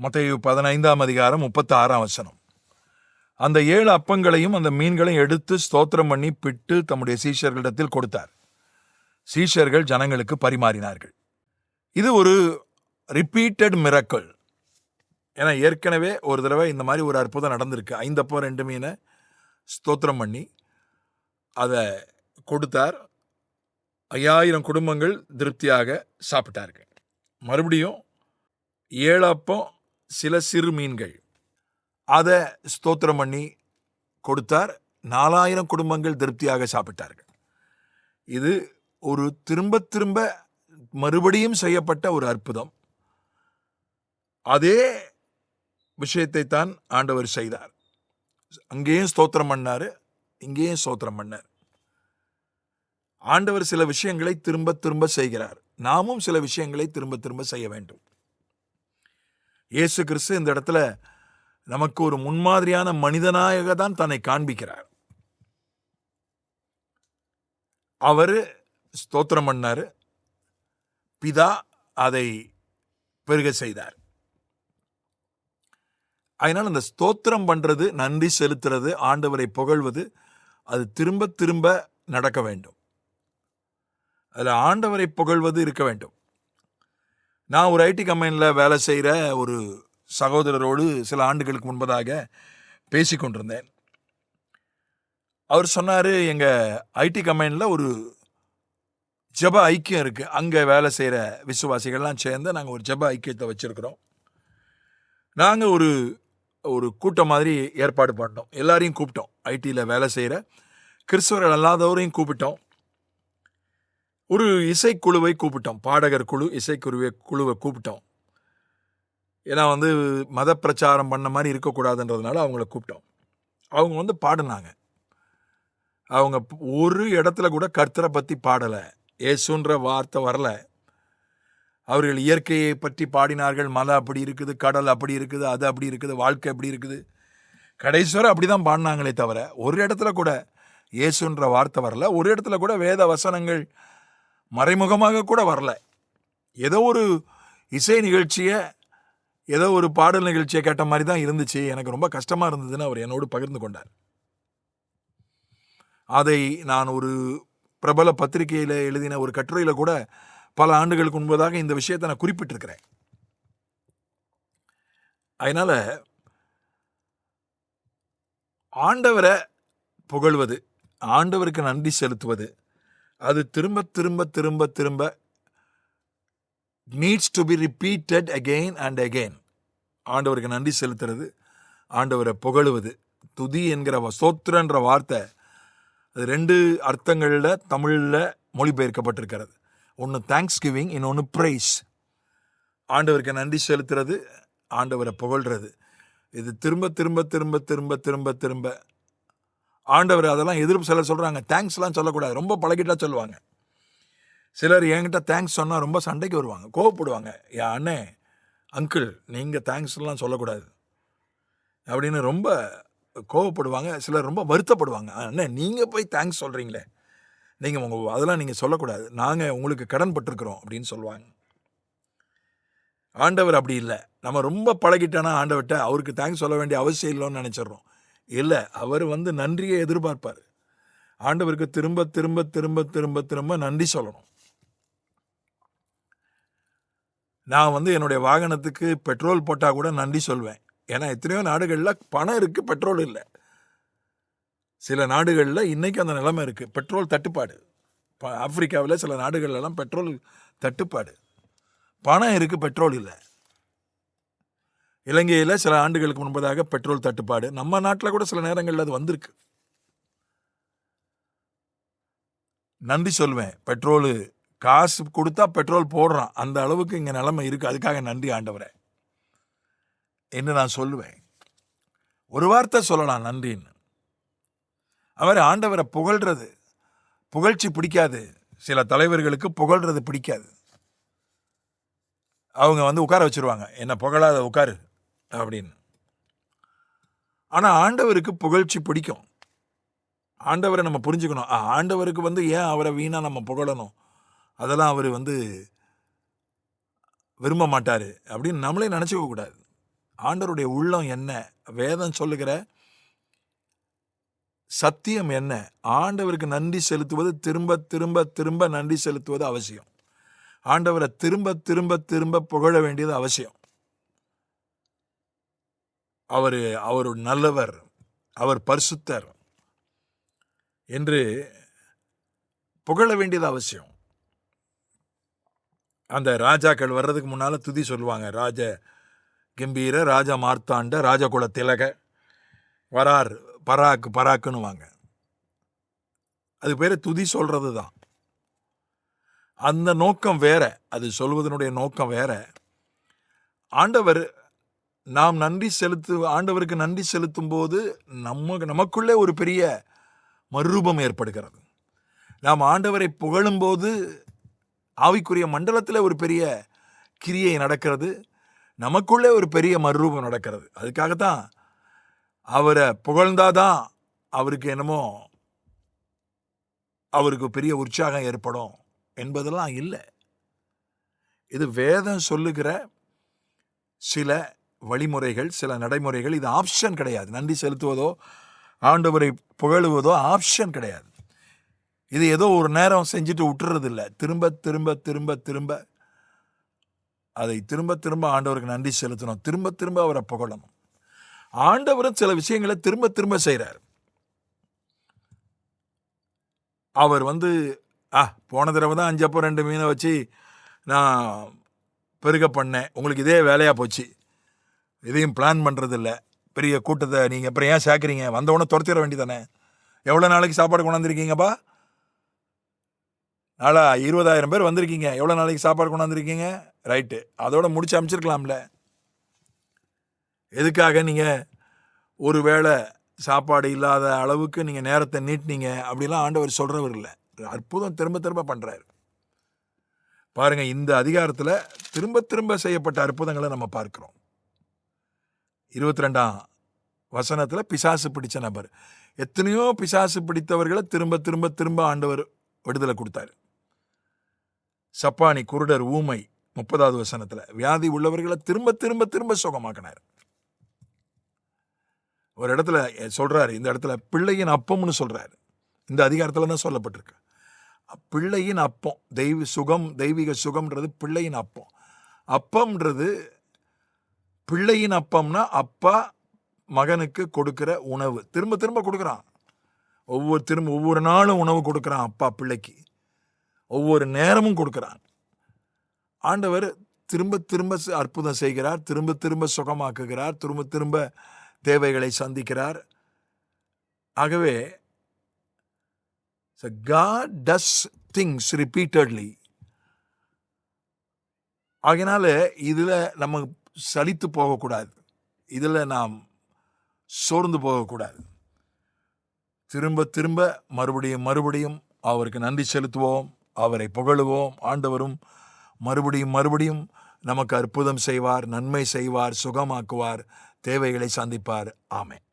மத்தேயு 15:36 அந்த 7 அப்பங்களையும் அந்த மீன்களையும் எடுத்து ஸ்தோத்திரம் பண்ணி பிட்டு தம்முடைய சீஷர்களிடத்தில் கொடுத்தார். சீஷர்கள் ஜனங்களுக்கு பரிமாறினார்கள். இது ஒரு ரிப்பீட்டட் மிரக்கிள். ஏன்னா ஏற்கனவே ஒரு தடவை இந்த மாதிரி ஒரு அற்புதம் நடந்திருக்கு. 5 அப்பம் 2 மீனை ஸ்தோத்திரம் பண்ணி அதை கொடுத்தார். 5000 குடும்பங்கள் திருப்தியாக சாப்பிட்டார்கள். மறுபடியும் 7 அப்பம் சில சிறு மீன்கள் அதை ஸ்தோத்திரம் பண்ணி கொடுத்தார். 4000 குடும்பங்கள் திருப்தியாக சாப்பிட்டார்கள். இது ஒரு திரும்ப திரும்ப மறுபடியும் செய்யப்பட்ட ஒரு அற்புதம். அதே விஷயத்தை தான் ஆண்டவர் செய்தார். அங்கேயும் ஸ்தோத்திரம் பண்ணாரு, இங்கேயும் ஸ்தோத்திரம் பண்ணார். ஆண்டவர் சில விஷயங்களை திரும்ப திரும்ப செய்கிறார். நாமும் சில விஷயங்களை திரும்ப திரும்ப செய்ய வேண்டும். இயேசு கிறிஸ்து இந்த இடத்துல நமக்கு ஒரு முன்மாதிரியான மனிதனாக தான் தன்னை காண்பிக்கிறார். அவரு ஸ்தோத்திரம் பண்ணாரு, பிதா அதை பெருக செய்தார். அதனால் அந்த ஸ்தோத்திரம் பண்றது, நன்றி செலுத்துறது, ஆண்டவரை புகழ்வது, அது திரும்ப திரும்ப நடக்க வேண்டும். அதில் ஆண்டவரை புகழ்வது இருக்க வேண்டும். நான் ஒரு ஐடி கம்பெனியில் வேலை செய்கிற ஒரு சகோதரரோடு சில ஆண்டுகளுக்கு முன்பதாக பேசி கொண்டிருந்தேன். அவர் சொன்னார், எங்கள் ஐடி கம்பெனியில் ஒரு ஜெப ஐக்கியம் இருக்குது. அங்கே வேலை செய்கிற விசுவாசிகள்லாம் சேர்ந்து நாங்கள் ஒரு ஜெப ஐக்கியத்தை வச்சுருக்கிறோம். நாங்கள் ஒரு கூட்டம் மாதிரி ஏற்பாடு பண்ணோம். எல்லாரையும் கூப்பிட்டோம். ஐடியில் வேலை செய்கிற கிறிஸ்தவர்கள் அல்லாதவரையும் கூப்பிட்டோம். ஒரு இசைக்குழுவை கூப்பிட்டோம். பாடகர் குழு, இசைக்குழுவை கூப்பிட்டோம். ஏன்னா மத பிரச்சாரம் பண்ண மாதிரி இருக்கக்கூடாதுன்றதுனால அவங்கள கூப்பிட்டோம். அவங்க பாடினாங்க. அவங்க ஒரு இடத்துல கூட கர்த்தரை பற்றி பாடலை, ஏசுன்ற வார்த்தை வரல. அவர்கள் இயற்கையை பற்றி பாடினார்கள். மலை அப்படி இருக்குது, கடல் அப்படி இருக்குது, அது அப்படி இருக்குது, வாழ்க்கை அப்படி இருக்குது. கடைசிவரை அப்படி தான் பாடினாங்களே தவிர ஒரு இடத்துல கூட இயேசுன்ற வார்த்தை வரல. ஒரு இடத்துல கூட வேத வசனங்கள் மறைமுகமாக கூட வரல. ஏதோ ஒரு இசை நிகழ்ச்சியை, ஏதோ ஒரு பாடல் நிகழ்ச்சியை கேட்ட மாதிரி தான் இருந்துச்சு. எனக்கு ரொம்ப கஷ்டமாக இருந்ததுன்னு அவர் என்னோடு பகிர்ந்து கொண்டார். அதை நான் ஒரு பிரபல பத்திரிகையில் எழுதின ஒரு கட்டுரையில் கூட பல ஆண்டுகளுக்கு முன்பதாக இந்த விஷயத்தை நான் குறிப்பிட்டிருக்கிறேன். அதனால ஆண்டவரை புகழ்வது, ஆண்டவருக்கு நன்றி செலுத்துவது, அது திரும்ப திரும்ப திரும்ப திரும்ப needs to be repeated again and again. ஆண்டவருக்கு நன்றி செலுத்துறது, ஆண்டவரை புகழுவது. துதி என்கிற ஸ்தோத்திரன்ற வார்த்தை அது 2 அர்த்தங்களில் தமிழில் மொழிபெயர்க்கப்பட்டிருக்கிறது. ஒன்று தேங்க்ஸ் கிவிங், இன்னொன்று ப்ரைஸ். ஆண்டவருக்கு நன்றி செலுத்துறது, ஆண்டவரை புகழ்கிறது. இது திரும்ப திரும்ப திரும்ப திரும்ப திரும்ப திரும்ப ஆண்டவர் அதெல்லாம் எதிர்ப்பு சிலர் சொல்கிறாங்க, தேங்க்ஸ்லாம் சொல்லக்கூடாது, ரொம்ப பழகிட்டா சொல்லுவாங்க. சிலர் என்கிட்ட தேங்க்ஸ் சொன்னால் ரொம்ப சண்டைக்கு வருவாங்க, கோவப்படுவாங்க. என் அண்ணே, அங்கிள், நீங்கள் தேங்க்ஸ்லாம் சொல்லக்கூடாது அப்படின்னு ரொம்ப கோவப்படுவாங்க. சிலர் ரொம்ப வருத்தப்படுவாங்க. அண்ணே, நீங்கள் போய் தேங்க்ஸ் சொல்கிறீங்களே, நீங்கள் அதெல்லாம் நீங்கள் சொல்லக்கூடாது, நாங்கள் உங்களுக்கு கடன் பட்டிருக்கிறோம் அப்படின்னு சொல்லுவாங்க. ஆண்டவர் அப்படி இல்லை. நம்ம ரொம்ப பழகிட்டானா ஆண்டவர்கிட்ட அவருக்கு தேங்க்ஸ் சொல்ல வேண்டிய அவசியம் இல்லைன்னு நினச்சிட்றோம். இல்லை, அவர் நன்றியை எதிர்பார்ப்பார். ஆண்டவருக்கு திரும்ப திரும்ப திரும்ப திரும்ப திரும்ப நன்றி சொல்லணும். நான் என்னுடைய வாகனத்துக்கு பெட்ரோல் போட்டால் கூட நன்றி சொல்வேன். ஏன்னா எத்தனையோ நாடுகளில் பணம் இருக்குது, பெட்ரோல் இல்லை. சில நாடுகளில் இன்றைக்கி அந்த நிலைமை இருக்குது, பெட்ரோல் தட்டுப்பாடு. ஆப்பிரிக்காவில் சில நாடுகள்லாம் பெட்ரோல் தட்டுப்பாடு. பணம் இருக்குது, பெட்ரோல் இல்லை. இலங்கையில் சில ஆண்டுகளுக்கு முன்பதாக பெட்ரோல் தட்டுப்பாடு. நம்ம நாட்டில் கூட சில நேரங்களில் அது வந்திருக்கு. நன்றி சொல்வேன். பெட்ரோலு காசு கொடுத்தா பெட்ரோல் போடுறான், அந்த அளவுக்கு இங்கே நிலைமை இருக்குது. அதுக்காக நன்றி ஆண்டவரே என்று நான் சொல்லுவேன். ஒரு வார்த்தை சொல்லலாம் நன்றின்னு. அவர் ஆண்டவரை புகழ்றது, புகழ்ச்சி பிடிக்காது. சில தலைவர்களுக்கு புகழ்றது பிடிக்காது. அவங்க உட்கார வச்சிருவாங்க, என்ன புகழாத உட்காரு அப்படின்னு. ஆனால் ஆண்டவருக்கு புகழ்ச்சி பிடிக்கும். ஆண்டவரை நம்ம புரிஞ்சுக்கணும். ஆண்டவருக்கு ஏன் அவரை வீணா நம்ம புகழணும், அதெல்லாம் அவர் விரும்ப மாட்டார் அப்படின்னு நம்மளே நினச்சிக்க கூடாது. ஆண்டவருடைய உள்ளம் என்ன, வேதம் சொல்லுகிற சத்தியம் என்ன? ஆண்டவருக்கு நன்றி செலுத்துவது, திரும்ப திரும்ப திரும்ப நன்றி செலுத்துவது அவசியம். ஆண்டவரை திரும்ப திரும்ப திரும்ப புகழ வேண்டியது அவசியம். அவர் நல்லவர், அவர் பரிசுத்தர் என்று புகழ வேண்டியது அவசியம். அந்த ராஜாக்கள் வர்றதுக்கு முன்னால துதி சொல்லுவாங்க. ராஜ கம்பீர, ராஜா மார்த்தாண்ட, ராஜகுல திலக வரார், பராக்கு பராக்குன்னு வாங்க. அது பேர் துதி சொல்றது தான். அந்த நோக்கம் வேற, அது சொல்வதனுடைய நோக்கம் வேற. ஆண்டவர் நாம் ஆண்டவருக்கு நன்றி செலுத்தும் போது நமக்குள்ளே ஒரு பெரிய மறுரூபம் ஏற்படுகிறது. நாம் ஆண்டவரை புகழும் போது ஆவிக்குரிய மண்டலத்தில் ஒரு பெரிய கிரியை நடக்கிறது, நமக்குள்ளே ஒரு பெரிய மறுரூபம் நடக்கிறது. அதுக்காகத்தான் அவரை புகழ்ந்தாதான் அவருக்கு என்னமோ அவருக்கு பெரிய உற்சாகம் ஏற்படும் என்பதெல்லாம் இல்லை. இது வேதம் சொல்லுகிற சில வழிமுறைகள், சில நடைமுறைகள். இது ஆப்ஷன் கிடையாது. நன்றி செலுத்துவதோ ஆண்டவரை புகழுவதோ ஆப்ஷன் கிடையாது. இது ஏதோ ஒரு நேரம் செஞ்சுட்டு விட்டுறது இல்லை. திரும்ப திரும்ப திரும்ப திரும்ப அதை திரும்ப திரும்ப ஆண்டவருக்கு நன்றி செலுத்தணும், திரும்ப திரும்ப அவரை புகழணும். ஆண்டவரும் சில விஷயங்களை திரும்ப திரும்ப செய்கிறார். அவர் போன தடவை தான் 5 அப்பம் 2 மீனை வச்சு நான் பெருக பண்ணேன், உங்களுக்கு இதே வேலையாக போச்சு, இதையும் பிளான் பண்ணுறது இல்லை, பெரிய கூட்டத்தை நீங்கள் அப்புறம் ஏன் சேர்க்குறீங்க, வந்தவொடனே துரத்திட வேண்டியதானே, எவ்வளோ நாளைக்கு சாப்பாடு கொண்டாந்துருக்கீங்கப்பா, நாளா 20,000 பேர் வந்திருக்கீங்க, எவ்வளோ நாளைக்கு சாப்பாடு கொண்டாந்துருக்கீங்க, ரைட்டு, அதோட முடிச்சு அமைச்சிருக்கலாம்ல. எதுக்காக நீங்கள் ஒரு வேளை சாப்பாடு இல்லாத அளவுக்கு நீங்கள் நேரத்தை நீட்டினீங்க அப்படிலாம் ஆண்டவர் சொல்கிறவர் இல்லை. அற்புதம் திரும்ப திரும்ப பண்ணுறாரு. பாருங்கள், இந்த அதிகாரத்தில் திரும்ப திரும்ப செய்யப்பட்ட அற்புதங்களை நம்ம பார்க்கிறோம். 22ஆம் வசனத்தில் பிசாசு பிடிச்ச நபர், எத்தனையோ பிசாசு பிடித்தவர்களை திரும்ப திரும்ப திரும்ப ஆண்டவர் விடுதலை கொடுத்தாரு. சப்பானி, குருடர், ஊமை 30வது வசனத்தில் வியாதி உள்ளவர்களை திரும்ப திரும்ப திரும்ப சுகமாக்கினார். ஒரு இடத்துல சொல்றாரு, இந்த இடத்துல பிள்ளையின் அப்பம்னு சொல்றாரு. இந்த அதிகாரத்தில் தான் சொல்லப்பட்டிருக்கு. பிள்ளையின் அப்பம், தெய்வீக சுகம்ன்றது பிள்ளையின் அப்பம். அப்பம்ன்றது பிள்ளையின் அப்பம்னா அப்பா மகனுக்கு கொடுக்கிற உணவு. திரும்ப திரும்ப கொடுக்குறான். ஒவ்வொரு நாளும் உணவு கொடுக்குறான் அப்பா பிள்ளைக்கு, ஒவ்வொரு நேரமும் கொடுக்குறான். ஆண்டவர் திரும்ப திரும்ப அற்புதம் செய்கிறார், திரும்ப திரும்ப சுகமாக்குகிறார், திரும்ப திரும்ப தேவைகளை சந்திக்கிறார். ஆகவே God does things repeatedly. ஆகையினால இதில் நம்ம சலித்து போகக்கூடாது, இதில் நாம் சோர்ந்து போகக்கூடாது. திரும்ப திரும்ப மறுபடியும் மறுபடியும் அவருக்கு நன்றி செலுத்துவோம், அவரை புகழுவோம். ஆண்டவரும் மறுபடியும் மறுபடியும் நமக்கு அற்புதம் செய்வார், நன்மை செய்வார், சுகமாக்குவார், தேவைகளை சந்திப்பார். ஆமென்.